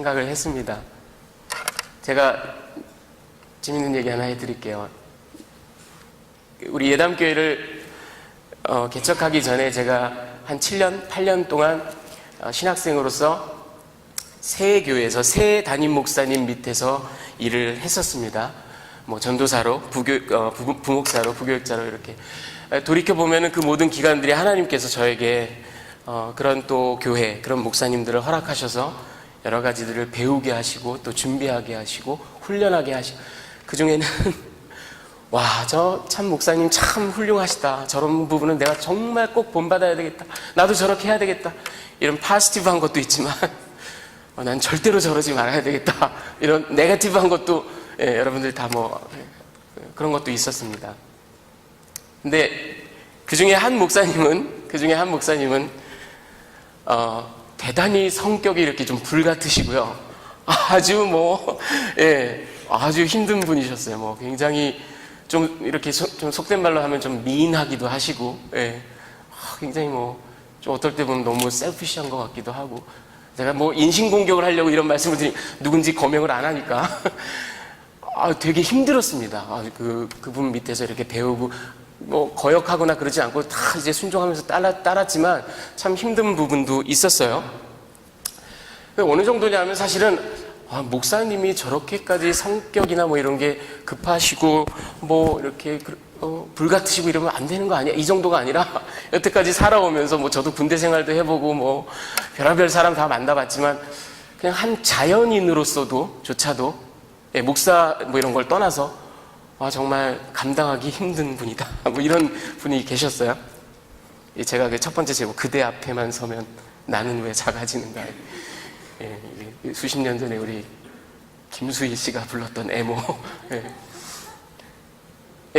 생각을 했습니다. 제가 재밌는 얘기 하나 해드릴게요. 우리 예담교회를 개척하기 전에 제가 한 7년, 8년 동안 신학생으로서 새 교회에서 새 담임 목사님 밑에서 일을 했었습니다. 뭐 전도사로, 부목사로, 부교육자로 이렇게 돌이켜보면 그 모든 기간들이 하나님께서 저에게 그런 또 교회, 그런 목사님들을 허락하셔서 여러 가지들을 배우게 하시고 또 준비하게 하시고 훈련하게 하시고, 그 중에는 와, 저 참 목사님 참 훌륭하시다, 저런 부분은 내가 정말 꼭 본받아야 되겠다, 나도 저렇게 해야 되겠다, 이런 파지티브한 것도 있지만 난 절대로 저러지 말아야 되겠다, 이런 네거티브한 것도 여러분들 다 그런 것도 있었습니다. 근데 그 중에 한 목사님은 대단히 성격이 이렇게 좀 불같으시고요, 아주 힘든 분이셨어요. 굉장히 좀 이렇게 좀 속된 말로 하면 좀 미인하기도 하시고, 굉장히 좀 어떨 때 보면 너무 셀피시한 것 같기도 하고, 제가 인신공격을 하려고 이런 말씀을 드리면 누군지 거명을 안 하니까 되게 힘들었습니다. 그분 밑에서 이렇게 배우고 거역하거나 그러지 않고 다 이제 순종하면서 따랐지만 참 힘든 부분도 있었어요. 어느 정도냐면 사실은 목사님이 저렇게까지 성격이나 이런 게 급하시고 이렇게 불같으시고 이러면 안 되는 거 아니야, 이 정도가 아니라 여태까지 살아오면서 저도 군대 생활도 해보고 별의별 사람 다 만나봤지만 그냥 한 자연인으로서도 조차도 목사 이런 걸 떠나서 정말 감당하기 힘든 분이다, 이런 분이 계셨어요. 제가 그 첫 번째 제목, 그대 앞에만 서면 나는 왜 작아지는가, 수십 년 전에 우리 김수희 씨가 불렀던 애모.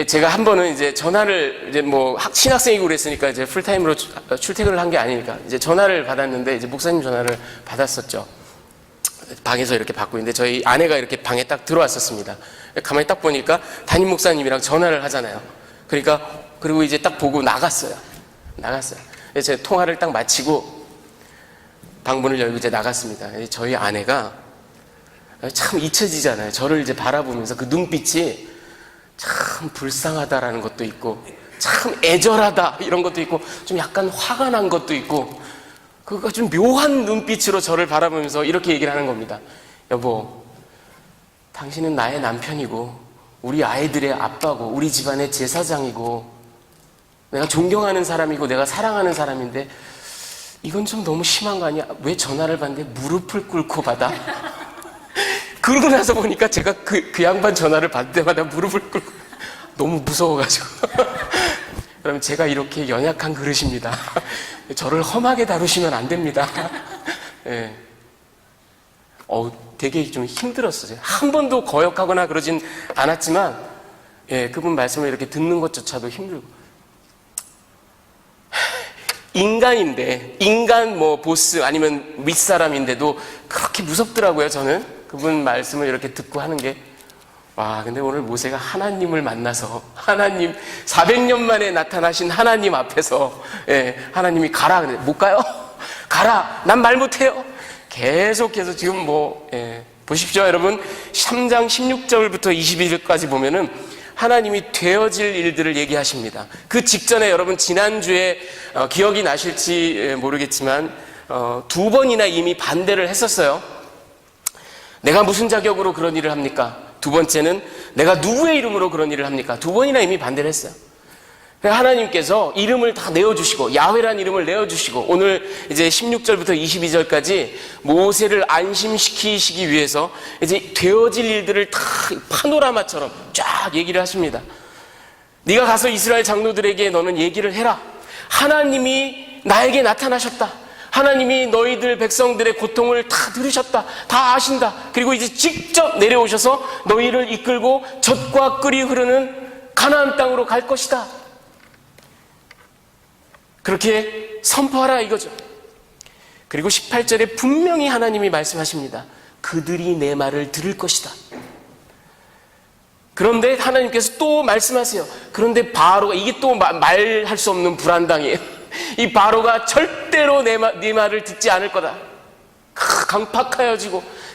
제가 한 번은 이제 전화를 이제 신학생이고 그랬으니까 이제 풀타임으로 출퇴근을 한 게 아니니까 이제 전화를 받았는데, 이제 목사님 전화를 받았었죠. 방에서 이렇게 받고 있는데 저희 아내가 이렇게 방에 딱 들어왔었습니다. 가만히 딱 보니까 담임 목사님이랑 전화를 하잖아요. 그리고 이제 딱 보고 나갔어요. 제 통화를 딱 마치고 방문을 열고 이제 나갔습니다. 저희 아내가 참 잊혀지잖아요. 저를 이제 바라보면서 그 눈빛이 참 불쌍하다라는 것도 있고, 참 애절하다 이런 것도 있고, 좀 약간 화가 난 것도 있고, 그거 좀 묘한 눈빛으로 저를 바라보면서 이렇게 얘기를 하는 겁니다. 여보, 당신은 나의 남편이고 우리 아이들의 아빠고 우리 집안의 제사장이고 내가 존경하는 사람이고 내가 사랑하는 사람인데 이건 좀 너무 심한 거 아니야? 왜 전화를 받는데 무릎을 꿇고 받아? 그러고 나서 보니까 제가 그 양반 전화를 받을 때마다 무릎을 꿇고 너무 무서워가지고 그러면 제가 이렇게 연약한 그릇입니다. 저를 험하게 다루시면 안 됩니다. 되게 좀 힘들었어요. 한 번도 거역하거나 그러진 않았지만, 그분 말씀을 이렇게 듣는 것조차도 힘들고. 인간인데, 보스 아니면 윗사람인데도 그렇게 무섭더라고요, 저는. 그분 말씀을 이렇게 듣고 하는 게. 근데 오늘 모세가 하나님을 만나서, 400년 만에 나타나신 하나님 앞에서, 하나님이 가라. 못 가요? 가라. 난 말 못해요. 계속해서 지금 보십시오, 여러분. 3장 16절부터 21절까지 보면은 하나님이 되어질 일들을 얘기하십니다. 그 직전에 여러분 지난주에 기억이 나실지 모르겠지만 2번이나 이미 반대를 했었어요. 내가 무슨 자격으로 그런 일을 합니까? 두 번째는 내가 누구의 이름으로 그런 일을 합니까? 2번이나 이미 반대를 했어요. 하나님께서 이름을 다 내어주시고, 야훼라는 이름을 내어주시고, 오늘 이제 16절부터 22절까지 모세를 안심시키시기 위해서 이제 되어질 일들을 다 파노라마처럼 쫙 얘기를 하십니다. 네가 가서 이스라엘 장로들에게 너는 얘기를 해라. 하나님이 나에게 나타나셨다. 하나님이 너희들 백성들의 고통을 다 들으셨다. 다 아신다. 그리고 이제 직접 내려오셔서 너희를 이끌고 젖과 꿀이 흐르는 가나안 땅으로 갈 것이다. 그렇게 선포하라 이거죠. 그리고 18절에 분명히 하나님이 말씀하십니다. 그들이 내 말을 들을 것이다. 그런데 하나님께서 또 말씀하세요. 그런데 바로가, 이게 또 말할 수 없는 불안당이에요. 이 바로가 절대로 네 말을 듣지 않을 거다. 강팍하여지고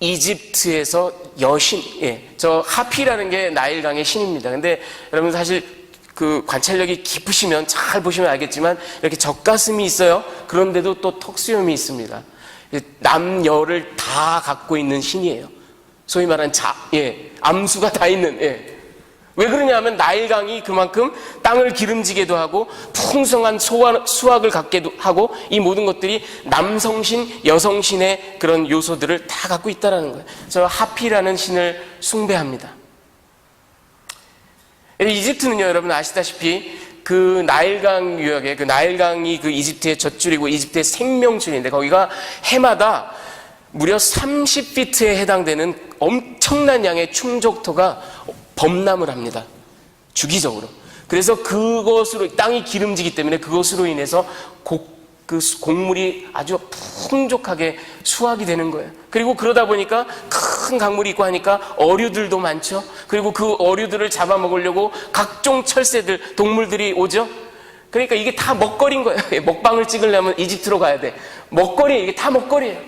이집트에서 여신, 저 하피라는 게 나일강의 신입니다. 근데 여러분 사실 그 관찰력이 깊으시면 잘 보시면 알겠지만 이렇게 젖가슴이 있어요. 그런데도 또 턱수염이 있습니다. 남여를 다 갖고 있는 신이에요. 소위 말하는 암수가 다 있는, 왜 그러냐면 나일강이 그만큼 땅을 기름지게도 하고 풍성한 수확을 갖게도 하고 이 모든 것들이 남성신, 여성신의 그런 요소들을 다 갖고 있다는 거예요. 저 하피라는 신을 숭배합니다. 이집트는요, 여러분 아시다시피 그 나일강 유역에, 그 나일강이 그 이집트의 젖줄이고 이집트의 생명줄인데 거기가 해마다 무려 30피트에 해당되는 엄청난 양의 충족토가 범람을 합니다. 주기적으로. 그래서 그것으로 땅이 기름지기 때문에 그것으로 인해서 그 곡물이 아주 풍족하게 수확이 되는 거예요. 그리고 그러다 보니까 큰 강물이 있고 하니까 어류들도 많죠. 그리고 그 어류들을 잡아먹으려고 각종 철새들, 동물들이 오죠. 그러니까 이게 다 먹거리인 거예요. 먹방을 찍으려면 이집트로 가야 돼. 먹거리, 이게 다 먹거리예요.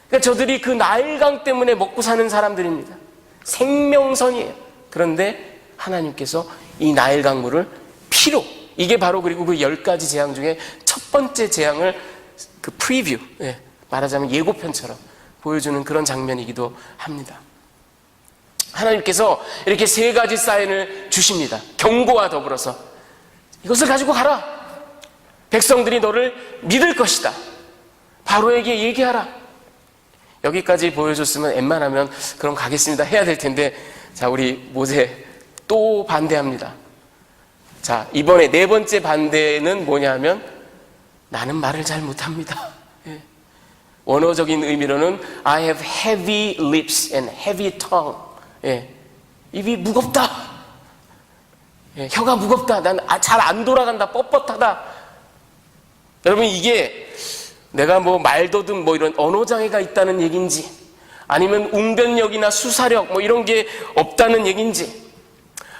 그러니까 저들이 그 나일강 때문에 먹고 사는 사람들입니다. 생명선이에요. 그런데 하나님께서 이 나일강물을 피로, 이게 바로 그리고 그 10가지 재앙 중에 첫 번째 재앙을 그 프리뷰, 말하자면 예고편처럼 보여주는 그런 장면이기도 합니다. 하나님께서 이렇게 3가지 사인을 주십니다. 경고와 더불어서 이것을 가지고 가라. 백성들이 너를 믿을 것이다. 바로에게 얘기하라. 여기까지 보여줬으면 웬만하면 그럼 가겠습니다 해야 될 텐데, 자, 우리 모세 또 반대합니다. 자, 이번에 4번째 반대는 뭐냐면 나는 말을 잘 못합니다. 원어적인 의미로는 I have heavy lips and heavy tongue. 입이 무겁다. 혀가 무겁다. 난 잘 안 돌아간다. 뻣뻣하다. 여러분, 이게 내가 뭐 말더듬 뭐 이런 언어장애가 있다는 얘기인지, 아니면 웅변력이나 수사력 뭐 이런 게 없다는 얘기인지,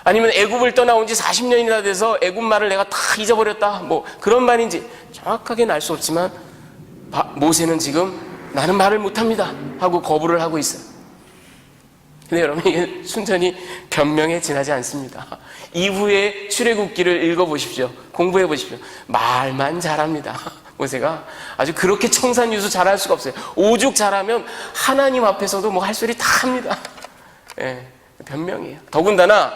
아니면 애굽을 떠나온 지 40년이나 돼서 애굽 말을 내가 다 잊어버렸다 뭐 그런 말인지 정확하게는 알 수 없지만 모세는 지금 나는 말을 못합니다 하고 거부를 하고 있어요. 근데 여러분, 이게 순전히 변명에 지나지 않습니다. 이후에 출애굽기를 읽어보십시오. 공부해보십시오. 말만 잘합니다. 모세가 아주 그렇게 청산유수 잘할 수가 없어요. 오죽 잘하면 하나님 앞에서도 뭐 할 소리 다 합니다. 변명이에요. 더군다나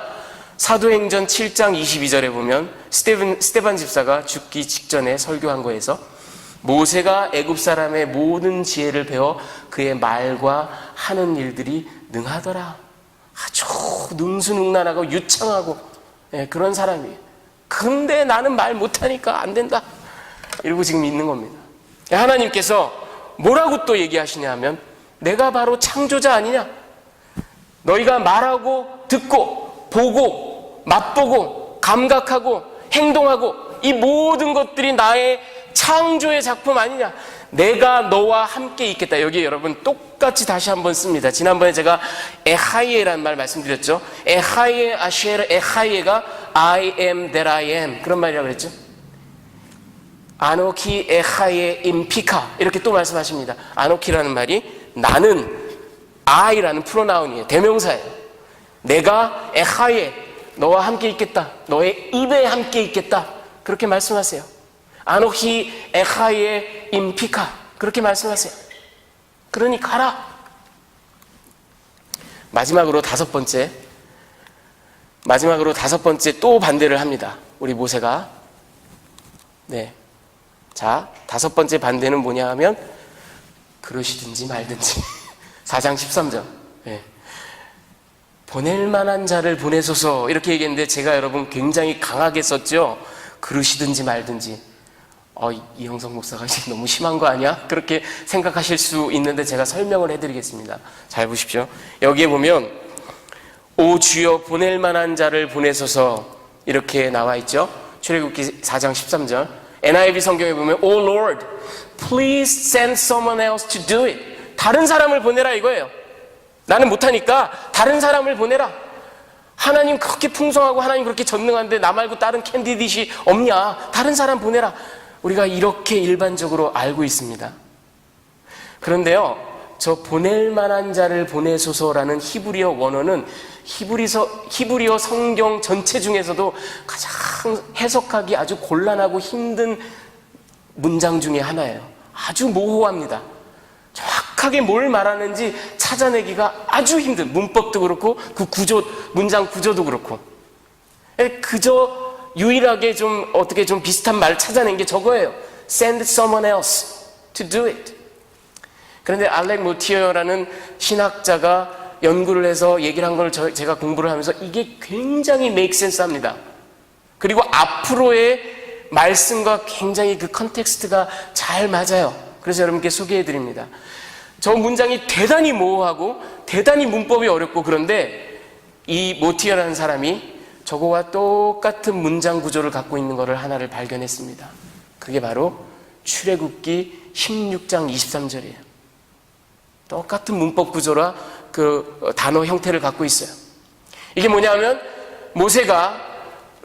사도행전 7장 22절에 보면 스데반 집사가 죽기 직전에 설교한 거에서 모세가 애굽 사람의 모든 지혜를 배워 그의 말과 하는 일들이 능하더라. 아주 능수능란하고 유창하고 그런 사람이에요. 근데 나는 말 못하니까 안 된다 이러고 지금 있는 겁니다. 하나님께서 뭐라고 또 얘기하시냐 하면 내가 바로 창조자 아니냐. 너희가 말하고 듣고 보고 맛보고 감각하고 행동하고 이 모든 것들이 나의 창조의 작품 아니냐. 내가 너와 함께 있겠다. 여기 여러분 똑같이 다시 한번 씁니다. 지난번에 제가 에하이에라는 말 말씀드렸죠. 에하이에 아시에르 에하이에가 I am that I am 그런 말이라고 그랬죠. 아노키 에하이에 임피카 이렇게 또 말씀하십니다. 아노키라는 말이 나는 I라는 프로나운이에요. 대명사예요. 내가 에하이에 너와 함께 있겠다. 너의 입에 함께 있겠다. 그렇게 말씀하세요. 아노히 에하이에 임피카 그렇게 말씀하세요. 그러니 가라. 마지막으로 다섯 번째 또 반대를 합니다. 우리 모세가. 자, 5번째 반대는 뭐냐 하면 그러시든지 말든지 4장 13절 보낼 만한 자를 보내소서 이렇게 얘기했는데 제가 여러분 굉장히 강하게 썼죠. 그러시든지 말든지. 이형석 목사가 너무 심한 거 아니야? 그렇게 생각하실 수 있는데 제가 설명을 해드리겠습니다. 잘 보십시오. 여기에 보면 오 주여 보낼 만한 자를 보내소서 이렇게 나와 있죠. 출애굽기 4장 13절. NIV 성경에 보면 Oh Lord, please send someone else to do it. 다른 사람을 보내라 이거예요. 나는 못하니까 다른 사람을 보내라. 하나님 그렇게 풍성하고 하나님 그렇게 전능한데 나 말고 다른 캔디디시 없냐? 다른 사람 보내라. 우리가 이렇게 일반적으로 알고 있습니다. 그런데요, 저 보낼 만한 자를 보내소서라는 히브리어 원어는 히브리어 성경 전체 중에서도 가장 해석하기 아주 곤란하고 힘든 문장 중에 하나예요. 아주 모호합니다. 정확하게 뭘 말하는지 찾아내기가 아주 힘든, 문법도 그렇고 그 문장 구조도 그렇고. 그저 유일하게 좀 어떻게 좀 비슷한 말 찾아낸 게 저거예요. Send someone else to do it. 그런데 알렉 모티어라는 신학자가 연구를 해서 얘기를 한 걸 제가 공부를 하면서 이게 굉장히 make sense 합니다. 그리고 앞으로의 말씀과 굉장히 그 컨텍스트가 잘 맞아요. 그래서 여러분께 소개해 드립니다. 저 문장이 대단히 모호하고 대단히 문법이 어렵고 그런데 이 모티어라는 사람이 저거와 똑같은 문장 구조를 갖고 있는 것을 하나를 발견했습니다. 그게 바로 출애굽기 16장 23절이에요. 똑같은 문법 구조라 그 단어 형태를 갖고 있어요. 이게 뭐냐면 모세가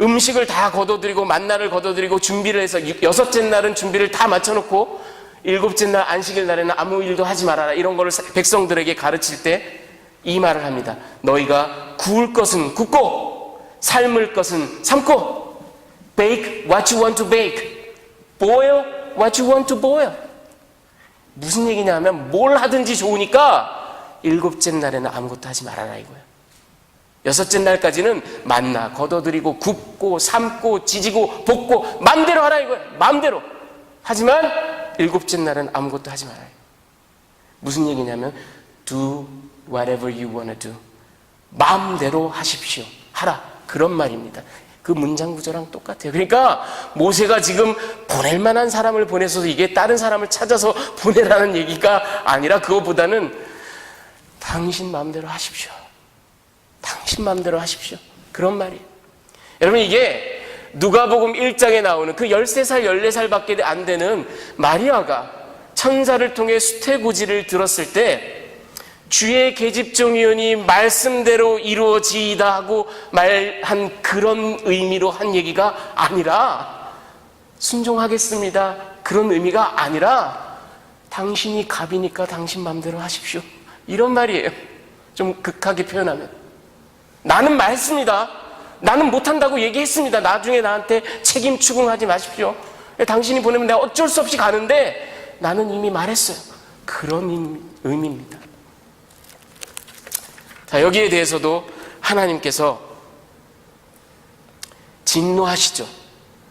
음식을 다 거둬들이고 만나를 거둬들이고 준비를 해서 여섯째 날은 준비를 다 마쳐놓고 일곱째 날 안식일 날에는 아무 일도 하지 말아라 이런 거를 백성들에게 가르칠 때 이 말을 합니다. 너희가 구울 것은 굽고 삶을 것은 삶고 bake what you want to bake, boil what you want to boil. 무슨 얘기냐 하면 뭘 하든지 좋으니까 일곱째 날에는 아무것도 하지 말아라 이거예요. 여섯째 날까지는 만나 거둬들이고 굽고 삶고 지지고 볶고 마음대로 하라 이거예요. 마음대로. 하지만 일곱째 날은 아무것도 하지 말아요. 무슨 얘기냐면 do whatever you want to do. 마음대로 하십시오. 하라. 그런 말입니다. 그 문장 구조랑 똑같아요. 그러니까 모세가 지금 보낼 만한 사람을 보내서 이게 다른 사람을 찾아서 보내라는 얘기가 아니라 그거보다는 당신 마음대로 하십시오. 당신 마음대로 하십시오. 그런 말이에요. 여러분 이게 누가복음 1장에 나오는 그 13살, 14살밖에 안 되는 마리아가 천사를 통해 수태고지를 들었을 때 주의 계집종이오니 말씀대로 이루어지이다 하고 말한 그런 의미로 한 얘기가 아니라 순종하겠습니다. 그런 의미가 아니라 당신이 갑이니까 당신 마음대로 하십시오. 이런 말이에요. 좀 극하게 표현하면. 나는 말습니다. 나는 못한다고 얘기했습니다. 나중에 나한테 책임 추궁하지 마십시오. 당신이 보내면 내가 어쩔 수 없이 가는데 나는 이미 말했어요. 그런 의미입니다. 자, 여기에 대해서도 하나님께서 진노하시죠.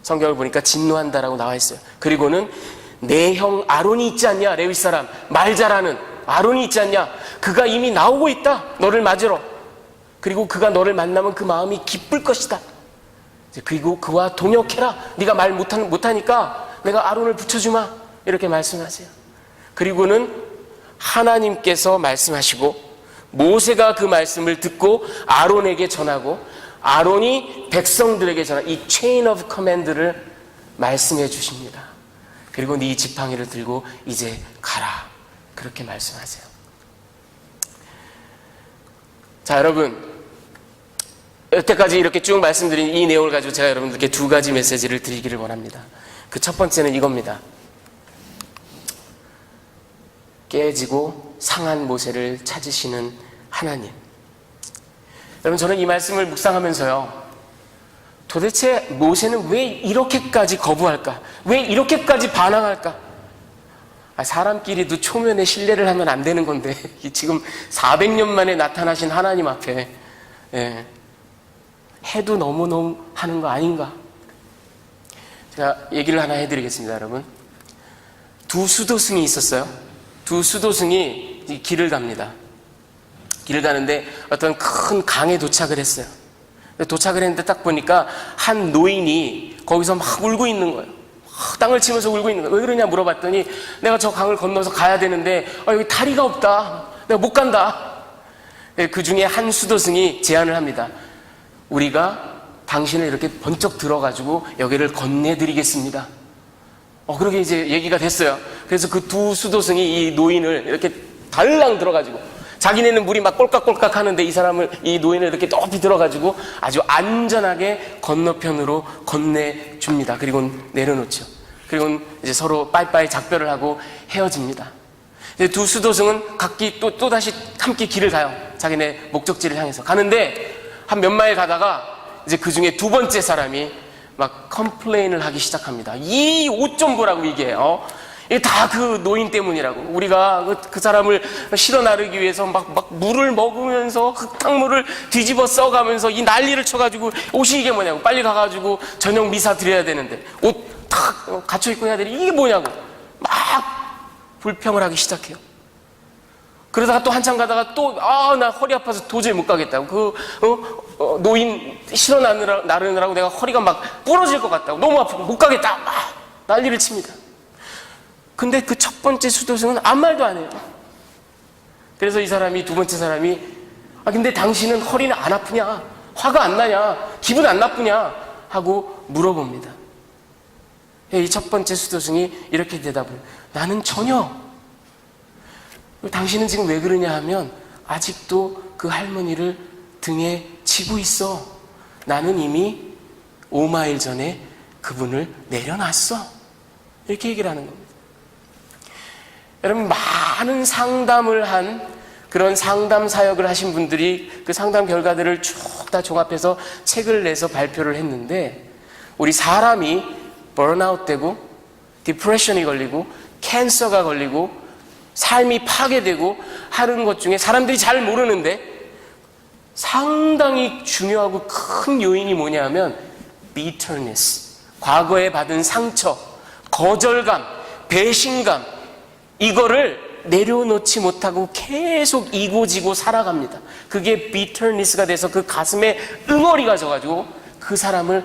성경을 보니까 진노한다라고 나와 있어요. 그리고는 내 형 아론이 있지 않냐? 레위 사람 말 잘하는 아론이 있지 않냐? 그가 이미 나오고 있다. 너를 맞으러. 그리고 그가 너를 만나면 그 마음이 기쁠 것이다. 그리고 그와 동역해라. 네가 말 못하니까 내가 아론을 붙여주마. 이렇게 말씀하세요. 그리고는 하나님께서 말씀하시고 모세가 그 말씀을 듣고 아론에게 전하고 아론이 백성들에게 전하고 이 체인 오브 커맨드를 말씀해 주십니다. 그리고 네 지팡이를 들고 이제 가라. 그렇게 말씀하세요. 자, 여러분 여태까지 이렇게 쭉 말씀드린 이 내용을 가지고 제가 여러분들께 두 가지 메시지를 드리기를 원합니다. 그 첫 번째는 이겁니다. 깨지고 상한 모세를 찾으시는 하나님. 여러분 저는 이 말씀을 묵상하면서요, 도대체 모세는 왜 이렇게까지 거부할까? 왜 이렇게까지 반항할까? 사람끼리도 초면에 신뢰를 하면 안 되는 건데 지금 400년 만에 나타나신 하나님 앞에 해도 너무너무 하는 거 아닌가? 제가 얘기를 하나 해드리겠습니다. 여러분, 두 수도승이 있었어요. 두 수도승이 길을 갑니다. 길을 가는데 어떤 큰 강에 도착을 했어요. 도착을 했는데 딱 보니까 한 노인이 거기서 막 울고 있는 거예요. 땅을 치면서 울고 있는 거예요. 왜 그러냐 물어봤더니 내가 저 강을 건너서 가야 되는데 여기 다리가 없다. 내가 못 간다. 그 중에 한 수도승이 제안을 합니다. 우리가 당신을 이렇게 번쩍 들어가지고 여기를 건네드리겠습니다. 그렇게 이제 얘기가 됐어요. 그래서 그 두 수도승이 이 노인을 이렇게 달랑 들어가지고, 자기네는 물이 막 꼴깍꼴깍 하는데 이 노인을 이렇게 높이 들어가지고 아주 안전하게 건너편으로 건네줍니다. 그리고 내려놓죠. 그리고 이제 서로 빠이빠이 작별을 하고 헤어집니다. 근데 두 수도승은 각기 또다시 함께 길을 가요. 자기네 목적지를 향해서 가는데 한 몇 마일 가다가 이제 그 중에 두 번째 사람이 막 컴플레인을 하기 시작합니다. 이 옷 좀 보라고, 이게 이게 다 그 노인 때문이라고. 우리가 그 사람을 실어 나르기 위해서 막 물을 먹으면서 흙탕물을 뒤집어 써가면서 이 난리를 쳐가지고, 옷이 이게 뭐냐고. 빨리 가가지고 저녁 미사 드려야 되는데 옷 탁 갖춰 입고 해야 되는데 이게 뭐냐고 막 불평을 하기 시작해요. 그러다가 또 한참 가다가 나 허리 아파서 도저히 못 가겠다고. 노인 실어 나르느라고 내가 허리가 막 부러질 것 같다고. 너무 아프고 못 가겠다. 막 난리를 칩니다. 근데 그 첫 번째 수도승은 아무 말도 안 해요. 그래서 두 번째 사람이 근데 당신은 허리는 안 아프냐? 화가 안 나냐? 기분 안 나쁘냐? 하고 물어봅니다. 이 첫 번째 수도승이 이렇게 대답을 해요. 나는 전혀. 당신은 지금 왜 그러냐 하면 아직도 그 할머니를 등에 지고 있어. 나는 이미 5마일 전에 그분을 내려놨어. 이렇게 얘기를 하는 겁니다. 여러분, 많은 상담을 한 그런 상담 사역을 하신 분들이 그 상담 결과들을 쭉 다 종합해서 책을 내서 발표를 했는데, 우리 사람이 번아웃 되고 디프레션이 걸리고 캔서가 걸리고 삶이 파괴되고 하는 것 중에 사람들이 잘 모르는데 상당히 중요하고 큰 요인이 뭐냐 하면 bitterness, 과거에 받은 상처, 거절감, 배신감, 이거를 내려놓지 못하고 계속 이고지고 살아갑니다. 그게 bitterness가 돼서 그 가슴에 응어리가 져가지고 그 사람을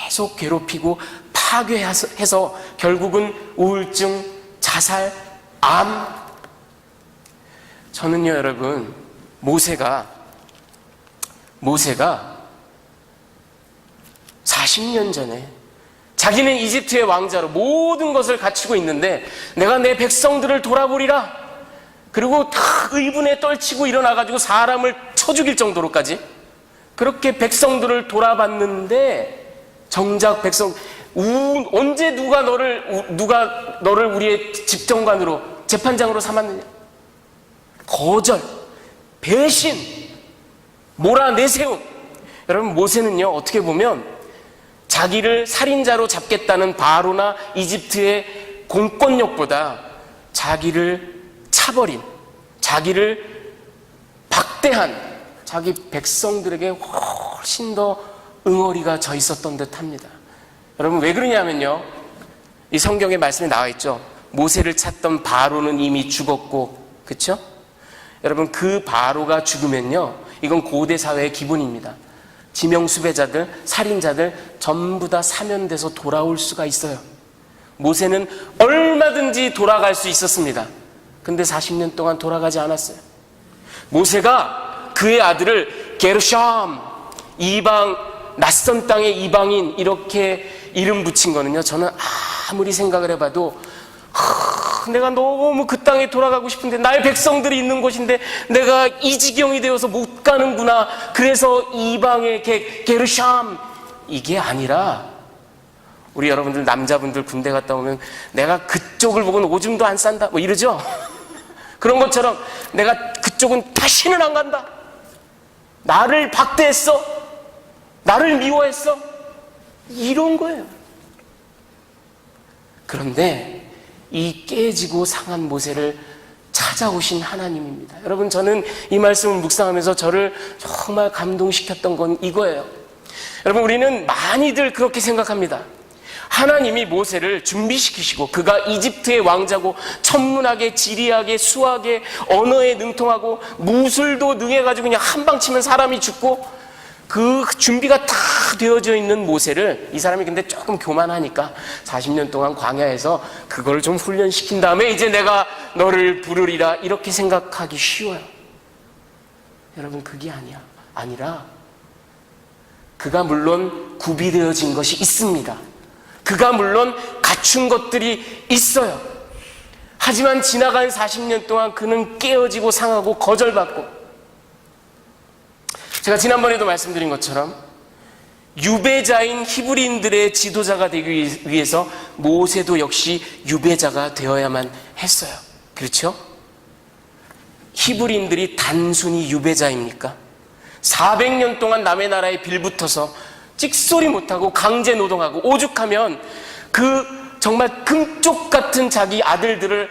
계속 괴롭히고 파괴해서 결국은 우울증, 자살, 암. 저는요, 여러분, 모세가 40년 전에 자기는 이집트의 왕자로 모든 것을 갖추고 있는데 내가 내 백성들을 돌아보리라. 그리고 다 의분에 떨치고 일어나가지고 사람을 쳐 죽일 정도로까지 그렇게 백성들을 돌아봤는데, 정작 언제 누가 너를 우리의 집정관으로, 재판장으로 삼았느냐? 거절, 배신, 몰아내세움. 여러분, 모세는요, 어떻게 보면 자기를 살인자로 잡겠다는 바로나 이집트의 공권력보다 자기를 차버린, 자기를 박대한 자기 백성들에게 훨씬 더 응어리가 져 있었던 듯 합니다. 여러분, 왜 그러냐면요, 이 성경에 말씀이 나와 있죠. 모세를 찾던 바로는 이미 죽었고, 그렇죠? 여러분, 그 바로가 죽으면요, 이건 고대 사회의 기본입니다. 지명수배자들, 살인자들 전부 다 사면돼서 돌아올 수가 있어요. 모세는 얼마든지 돌아갈 수 있었습니다. 근데 40년 동안 돌아가지 않았어요. 모세가 그의 아들을 게르숤, 이방, 낯선 땅의 이방인, 이렇게 이름 붙인 거는요, 저는 아무리 생각을 해봐도 내가 너무 그 땅에 돌아가고 싶은데, 나의 백성들이 있는 곳인데 내가 이 지경이 되어서 못 가는구나. 그래서 이방의 게르숤, 이게 아니라, 우리 여러분들 남자분들 군대 갔다 오면 내가 그쪽을 보고는 오줌도 안 싼다 뭐 이러죠. 그런 것처럼 내가 그쪽은 다시는 안 간다. 나를 박대했어, 나를 미워했어, 이런 거예요. 그런데 이 깨지고 상한 모세를 찾아오신 하나님입니다. 여러분, 저는 이 말씀을 묵상하면서 저를 정말 감동시켰던 건 이거예요. 여러분, 우리는 많이들 그렇게 생각합니다. 하나님이 모세를 준비시키시고 그가 이집트의 왕자고 천문학에, 지리학에, 수학에, 언어에 능통하고 무술도 능해가지고 그냥 한방 치면 사람이 죽고, 그 준비가 다 되어져 있는 모세를, 이 사람이 근데 조금 교만하니까 40년 동안 광야에서 그걸 좀 훈련시킨 다음에 이제 내가 너를 부르리라, 이렇게 생각하기 쉬워요. 여러분, 그게 아니라 그가 물론 구비되어진 것이 있습니다. 그가 물론 갖춘 것들이 있어요. 하지만 지나간 40년 동안 그는 깨어지고 상하고 거절받고, 제가 지난번에도 말씀드린 것처럼 유배자인 히브리인들의 지도자가 되기 위해서 모세도 역시 유배자가 되어야만 했어요. 그렇죠? 히브리인들이 단순히 유배자입니까? 400년 동안 남의 나라에 빌붙어서 찍소리 못하고 강제 노동하고 오죽하면 그 정말 금쪽 같은 자기 아들들을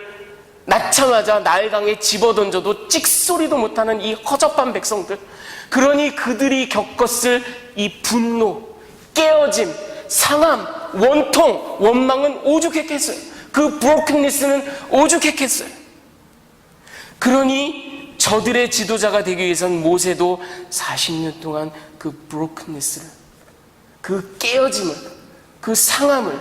낳자마자 나일강에 집어던져도 찍소리도 못하는 이 허접한 백성들, 그러니 그들이 겪었을 이 분노, 깨어짐, 상함, 원통, 원망은 오죽했겠어요. 그 브로큰니스는 오죽했겠어요. 그러니 저들의 지도자가 되기 위해서는 모세도 40년 동안 그 브로큰니스를, 그 깨어짐을, 그 상함을,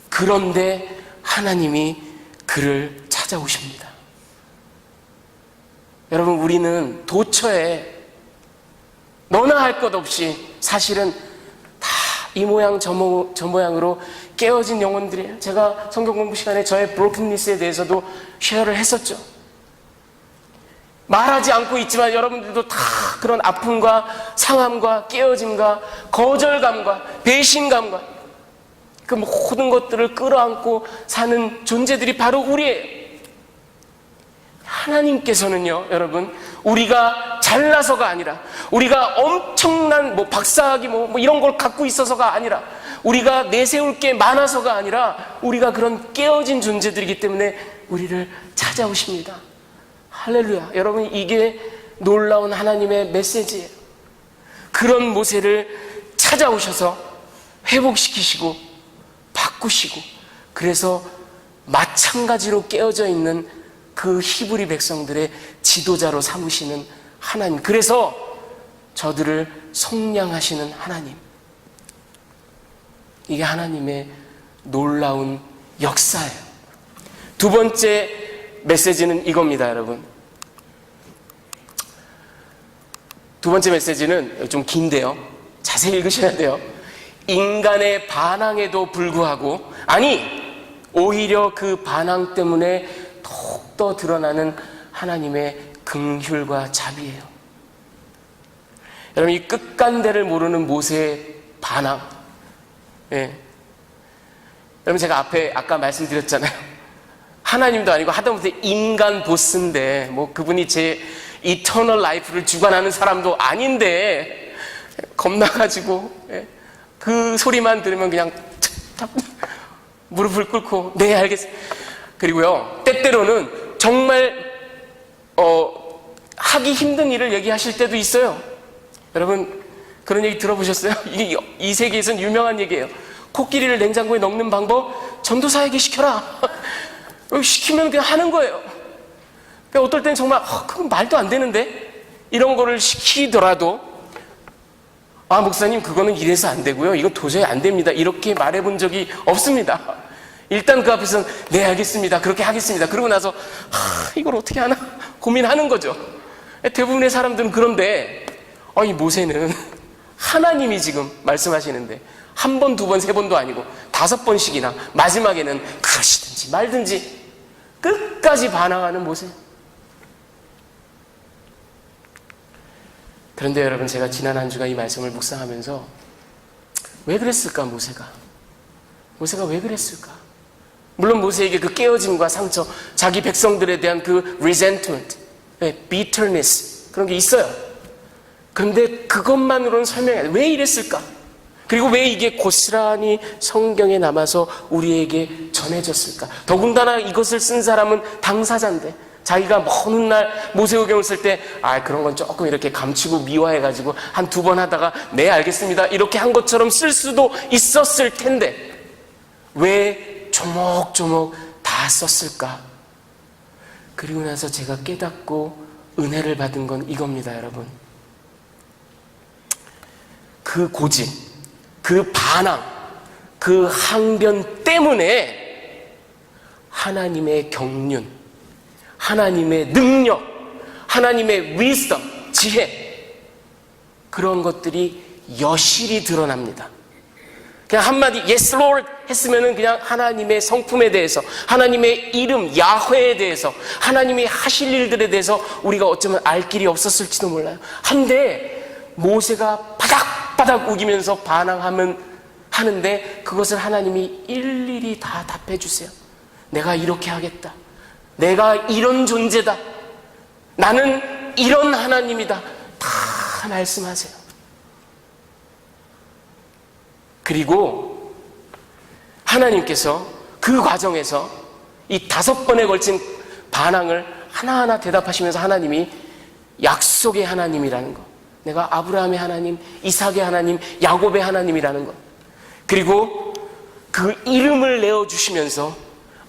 그런데 하나님이 그를 찾아오십니다. 여러분, 우리는 도처에 너나 할 것 없이 사실은 다 이 모양 저 모양으로 깨어진 영혼들이에요. 제가 성경 공부 시간에 저의 브로큰니스에 대해서도 쉐어를 했었죠. 말하지 않고 있지만 여러분들도 다 그런 아픔과 상함과 깨어짐과 거절감과 배신감과 그 모든 것들을 끌어안고 사는 존재들이 바로 우리예요. 하나님께서는요, 여러분, 우리가 잘나서가 아니라, 우리가 엄청난 박사학위 이런 걸 갖고 있어서가 아니라, 우리가 내세울 게 많아서가 아니라, 우리가 그런 깨어진 존재들이기 때문에 우리를 찾아오십니다. 할렐루야. 여러분, 이게 놀라운 하나님의 메시지예요. 그런 모세를 찾아오셔서 회복시키시고 바꾸시고, 그래서 마찬가지로 깨어져 있는 그 히브리 백성들의 지도자로 삼으시는 하나님, 그래서 저들을 속량하시는 하나님, 이게 하나님의 놀라운 역사예요. 두 번째 메시지는 이겁니다, 여러분. 두 번째 메시지는 좀 긴데요, 자세히 읽으셔야 돼요. 인간의 반항에도 불구하고, 아니 오히려 그 반항 때문에 더욱더 드러나는 하나님의 긍휼과 자비예요. 여러분, 이 끝간대를 모르는 모세의 반항, 여러분, 제가 아까 말씀드렸잖아요. 하나님도 아니고 하다못해 인간 보스인데 그분이 제 이터널 라이프를 주관하는 사람도 아닌데 겁나가지고 그 소리만 들으면 그냥 무릎을 꿇고 네, 알겠습니다. 그리고요, 때때로는 정말 하기 힘든 일을 얘기하실 때도 있어요. 여러분, 그런 얘기 들어보셨어요? 이 세계에서는 유명한 얘기예요. 코끼리를 냉장고에 넣는 방법 전도사에게 시켜라. 시키면 그냥 하는 거예요. 그러니까 어떨 때는 정말 그건 말도 안 되는데 이런 거를 시키더라도, 목사님 그거는 이래서 안 되고요, 이거 도저히 안 됩니다, 이렇게 말해본 적이 없습니다. 일단 그 앞에서는 네, 알겠습니다, 그렇게 하겠습니다. 그러고 나서 이걸 어떻게 하나 고민하는 거죠. 대부분의 사람들은. 그런데 이 모세는 하나님이 지금 말씀하시는데 한 번, 두 번, 세 번도 아니고 5번씩이나 마지막에는 그러시든지 말든지 끝까지 반항하는 모세. 그런데 여러분, 제가 지난 한 주간 이 말씀을 묵상하면서 왜 그랬을까, 모세가 왜 그랬을까? 물론 모세에게 그 깨어짐과 상처, 자기 백성들에 대한 그 resentment, bitterness, 그런 게 있어요. 그런데 그것만으로는 설명이 안 돼. 왜 이랬을까? 그리고 왜 이게 고스란히 성경에 남아서 우리에게 전해졌을까? 더군다나 이것을 쓴 사람은 당사자인데, 자기가 먼 훗날 모세오경을 쓸 때 그런 건 조금 이렇게 감추고 미화해가지고 한 두 번 하다가 네, 알겠습니다, 이렇게 한 것처럼 쓸 수도 있었을 텐데 왜 조목조목 다 썼을까? 그리고 나서 제가 깨닫고 은혜를 받은 건 이겁니다, 여러분. 그 고집, 그 반항, 그 항변 때문에 하나님의 경륜, 하나님의 능력, 하나님의 wisdom, 지혜, 그런 것들이 여실히 드러납니다. 그냥 한마디 Yes Lord 했으면은 그냥 하나님의 성품에 대해서, 하나님의 이름 야훼에 대해서, 하나님이 하실 일들에 대해서 우리가 어쩌면 알 길이 없었을지도 몰라요. 한데 모세가 바닥바닥 우기면서 하는데 그것을 하나님이 일일이 다 답해 주세요. 내가 이렇게 하겠다, 내가 이런 존재다. 나는 이런 하나님이다. 다 말씀하세요. 그리고 하나님께서 그 과정에서 이 5번에 걸친 반항을 하나하나 대답하시면서 하나님이 약속의 하나님이라는 것, 내가 아브라함의 하나님, 이삭의 하나님, 야곱의 하나님이라는 것, 그리고 그 이름을 내어주시면서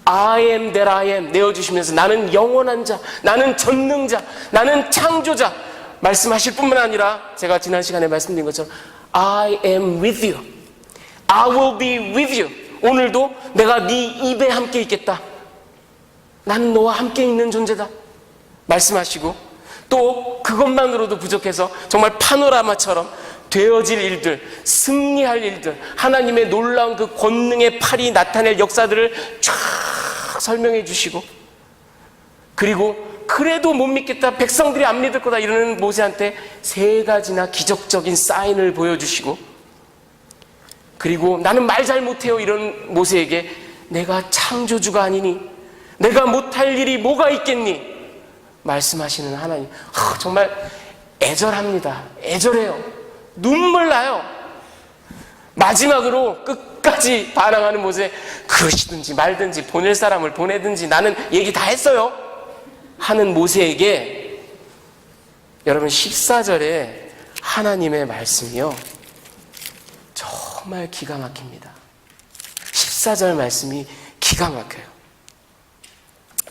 I am that I am 내어주시면서 나는 영원한 자, 나는 전능자, 나는 창조자 말씀하실 뿐만 아니라 제가 지난 시간에 말씀드린 것처럼 I am with you, I will be with you. 오늘도 내가 네 입에 함께 있겠다. 나는 너와 함께 있는 존재다 말씀하시고, 또 그것만으로도 부족해서 정말 파노라마처럼 되어질 일들, 승리할 일들, 하나님의 놀라운 그 권능의 팔이 나타낼 역사들을 쫙 설명해 주시고, 그리고 그래도 못 믿겠다, 백성들이 안 믿을 거다 이러는 모세한테 3가지나 기적적인 사인을 보여주시고, 그리고 나는 말 잘 못해요 이런 모세에게 내가 창조주가 아니니 내가 못할 일이 뭐가 있겠니 말씀하시는 하나님. 정말 애절합니다. 애절해요. 눈물 나요. 마지막으로 끝까지 반항하는 모세, 그러시든지 말든지 보낼 사람을 보내든지 나는 얘기 다 했어요 하는 모세에게 여러분 14절에 하나님의 말씀이요 정말 기가 막힙니다. 14절 말씀이 기가 막혀요.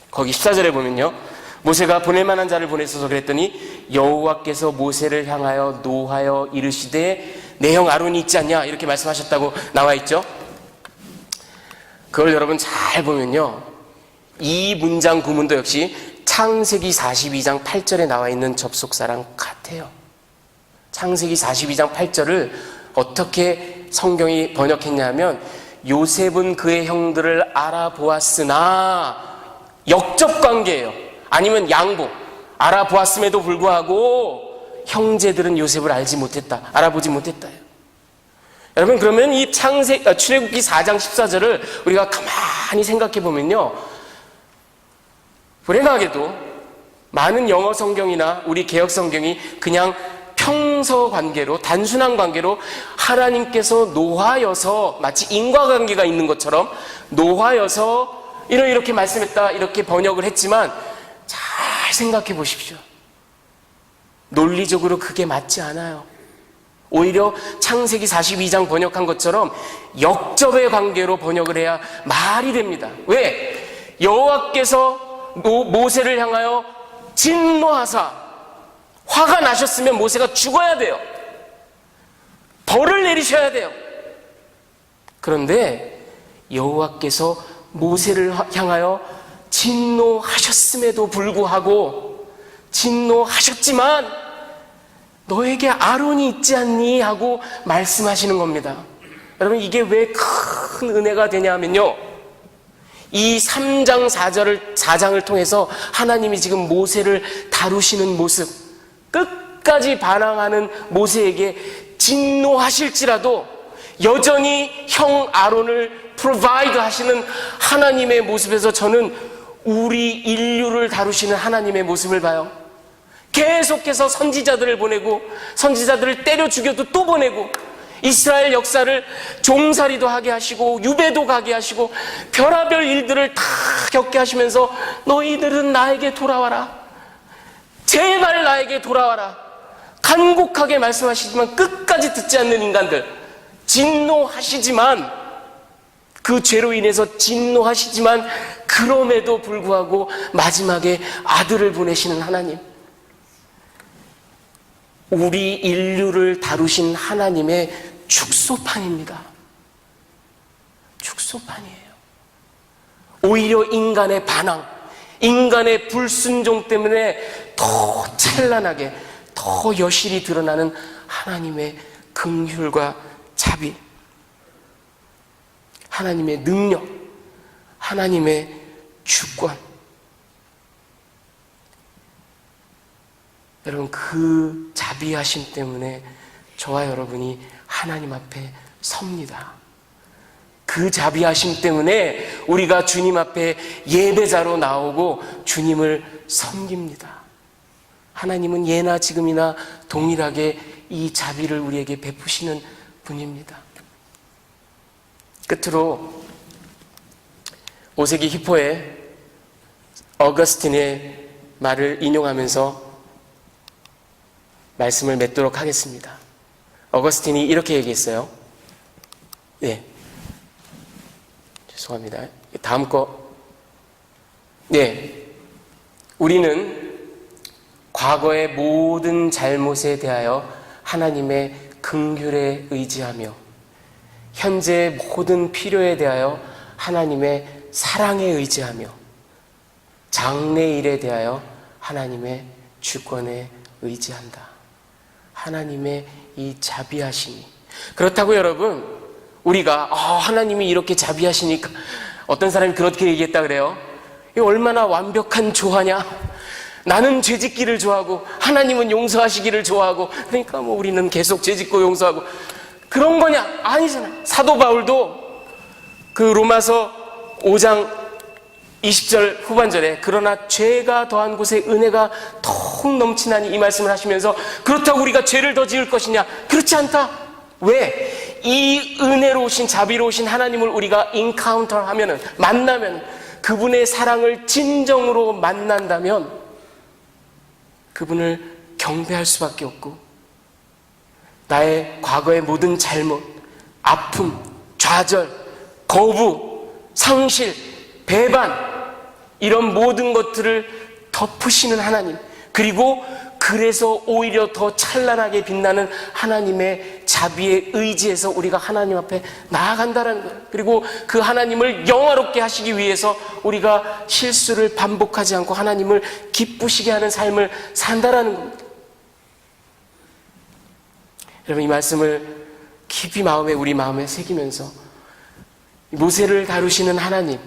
거기 14절에 보면요, 모세가 보낼 만한 자를 보냈어서 그랬더니 여호와께서 모세를 향하여 노하여 이르시되 내 형 아론이 있지 않냐 이렇게 말씀하셨다고 나와 있죠. 그걸 여러분 잘 보면요, 이 문장 구문도 역시 창세기 42장 8절에 나와 있는 접속사랑 같아요. 창세기 42장 8절을 어떻게 성경이 번역했냐 하면 요셉은 그의 형들을 알아보았으나, 역접관계예요. 아니면 양보, 알아보았음에도 불구하고 형제들은 요셉을 알지 못했다, 알아보지 못했다요. 여러분, 그러면 이 출애굽기 4장 14절을 우리가 가만히 생각해 보면요, 불행하게도 많은 영어 성경이나 우리 개역 성경이 그냥 평서 관계로, 단순한 관계로 하나님께서 노하여서, 마치 인과관계가 있는 것처럼 노하여서 이렇게 말씀했다 이렇게 번역을 했지만, 잘 생각해 보십시오. 논리적으로 그게 맞지 않아요. 오히려 창세기 42장 번역한 것처럼 역접의 관계로 번역을 해야 말이 됩니다. 왜? 여호와께서 모세를 향하여 진노하사, 화가 나셨으면 모세가 죽어야 돼요. 벌을 내리셔야 돼요. 그런데 여호와께서 모세를 향하여 진노하셨음에도 불구하고, 진노하셨지만 너에게 아론이 있지 않니 하고 말씀하시는 겁니다. 여러분, 이게 왜 큰 은혜가 되냐면요, 이 3장 4장을 통해서 하나님이 지금 모세를 다루시는 모습, 끝까지 반항하는 모세에게 진노하실지라도 여전히 형 아론을 프로바이드 하시는 하나님의 모습에서 저는 우리 인류를 다루시는 하나님의 모습을 봐요. 계속해서 선지자들을 보내고, 선지자들을 때려 죽여도 또 보내고, 이스라엘 역사를 종살이도 하게 하시고 유배도 가게 하시고 별의별 일들을 다 겪게 하시면서 너희들은 나에게 돌아와라, 제발 나에게 돌아와라 간곡하게 말씀하시지만 끝까지 듣지 않는 인간들, 진노하시지만, 그 죄로 인해서 진노하시지만 그럼에도 불구하고 마지막에 아들을 보내시는 하나님, 우리 인류를 다루신 하나님의 축소판입니다. 축소판이에요. 오히려 인간의 반항, 인간의 불순종 때문에 더 찬란하게, 더 여실히 드러나는 하나님의 긍휼과 자비, 하나님의 능력, 하나님의 주권. 여러분, 그 자비하심 때문에 저와 여러분이 하나님 앞에 섭니다. 그 자비하심 때문에 우리가 주님 앞에 예배자로 나오고 주님을 섬깁니다. 하나님은 예나 지금이나 동일하게 이 자비를 우리에게 베푸시는 분입니다. 끝으로 5세기 히포의 어거스틴의 말을 인용하면서 말씀을 맺도록 하겠습니다. 어거스틴이 이렇게 얘기했어요. 네. 죄송합니다. 다음 거. 네. 우리는 과거의 모든 잘못에 대하여 하나님의 긍휼에 의지하며 현재의 모든 필요에 대하여 하나님의 사랑에 의지하며 장래일에 대하여 하나님의 주권에 의지한다. 하나님의 이 자비하심이. 그렇다고 여러분, 우리가 하나님이 이렇게 자비하시니까, 어떤 사람이 그렇게 얘기했다 그래요. 이거 얼마나 완벽한 조화냐. 나는 죄짓기를 좋아하고 하나님은 용서하시기를 좋아하고, 그러니까 뭐 우리는 계속 죄짓고 용서하고 그런 거냐? 아니잖아요. 사도 바울도 그 로마서 5장 20절 후반절에 그러나 죄가 더한 곳에 은혜가 더욱 넘치나니 이 말씀을 하시면서, 그렇다고 우리가 죄를 더 지을 것이냐? 그렇지 않다. 왜? 이 은혜로우신 자비로우신 하나님을 우리가 인카운터 하면은, 만나면, 그분의 사랑을 진정으로 만난다면 그분을 경배할 수밖에 없고, 나의 과거의 모든 잘못, 아픔, 좌절, 거부, 상실, 배반, 이런 모든 것들을 덮으시는 하나님, 그리고 그래서 오히려 더 찬란하게 빛나는 하나님의 자비에 의지해서 우리가 하나님 앞에 나아간다는 거예요. 그리고 그 하나님을 영화롭게 하시기 위해서 우리가 실수를 반복하지 않고 하나님을 기쁘시게 하는 삶을 산다라는 겁니다. 여러분, 이 말씀을 깊이 우리 마음에 새기면서 모세를 다루시는 하나님,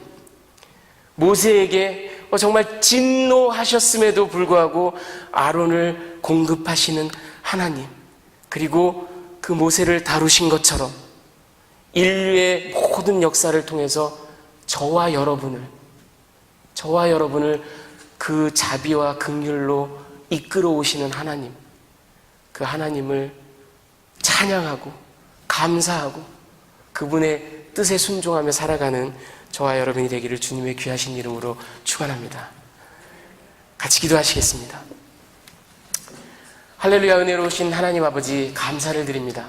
모세에게 정말 진노하셨음에도 불구하고 아론을 공급하시는 하나님, 그리고 그 모세를 다루신 것처럼 인류의 모든 역사를 통해서 저와 여러분을 그 자비와 긍휼로 이끌어 오시는 하나님, 그 하나님을 찬양하고 감사하고 그분의 뜻에 순종하며 살아가는 저와 여러분이 되기를 주님의 귀하신 이름으로 축원합니다. 같이 기도하시겠습니다. 할렐루야. 은혜로우신 하나님 아버지, 감사를 드립니다.